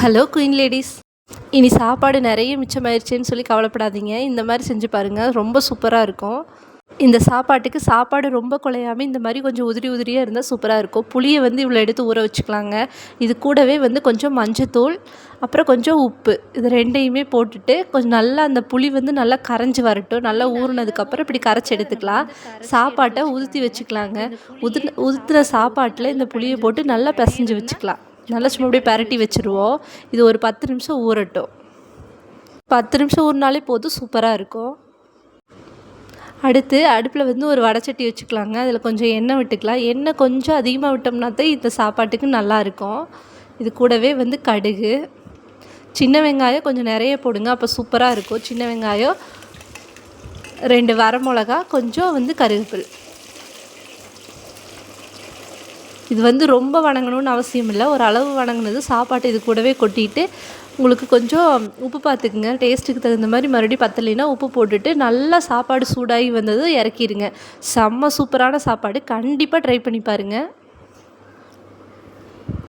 Hello queen ladies. இனி சாப்பாடு நிறைய மிச்சமாயிருச்சேன்னு சொல்லி கவலைப்படாதீங்க. இந்த மாதிரி செஞ்சு பாருங்கள், ரொம்ப சூப்பராக இருக்கும். இந்த சாப்பாட்டுக்கு சாப்பாடு ரொம்ப குழையாமல் இந்த மாதிரி கொஞ்சம் உதிரி உதிரியாக இருந்தால் சூப்பராக இருக்கும். புளியை இவ்வளோ எடுத்து ஊற வச்சுக்கலாங்க. இது கூடவே கொஞ்சம் மஞ்சத்தூள், அப்புறம் கொஞ்சம் உப்பு, இது ரெண்டையுமே போட்டுட்டு கொஞ்சம் நல்லா அந்த புளி நல்லா கரைஞ்சி வரட்டும். நல்லா ஊறினதுக்கப்புறம் இப்படி கரைச்சி எடுத்துக்கலாம். சாப்பாட்டை உதுத்தி வச்சுக்கலாங்க. உதுத்துன சாப்பாட்டில் இந்த புளியை போட்டு நல்லா பிசைஞ்சு வச்சுக்கலாம். நல்லா சும்மா அப்படியே பரட்டி வச்சுருவோம். இது ஒரு 10 நிமிஷம் ஊறட்டும். 10 நிமிஷம் ஊறினாலே போதும், சூப்பராக இருக்கும். அடுத்து அடுப்பில் ஒரு வடைச்சட்டி வச்சுக்கலாங்க. அதில் கொஞ்சம் எண்ணெய் விட்டுக்கலாம். எண்ணெய் கொஞ்சம் அதிகமாக விட்டோம்னா தான் இந்த சாப்பாட்டுக்கு நல்லாயிருக்கும். இது கூடவே கடுகு, சின்ன வெங்காயம் கொஞ்சம் நிறைய போடுங்க, அப்போ சூப்பராக இருக்கும். சின்ன வெங்காயம், 2 வரமிளகா, கொஞ்சம் கருவேப்பிலை. இது ரொம்ப வணங்கணும்னு அவசியம் இல்லை. ஒரு அளவு வணங்கினது சாப்பாட்டு இது கூடவே கொட்டிட்டு உங்களுக்கு கொஞ்சம் உப்பு பார்த்துக்குங்க. டேஸ்ட்டுக்கு தகுந்த மாதிரி மறுபடியும் பத்தலைன்னா உப்பு போட்டுட்டு நல்லா சாப்பாடு சூடாகி வந்ததும் இறக்கிடுங்க. செம்ம சூப்பரான சாப்பாடு. கண்டிப்பாக ட்ரை பண்ணி பாருங்கள்.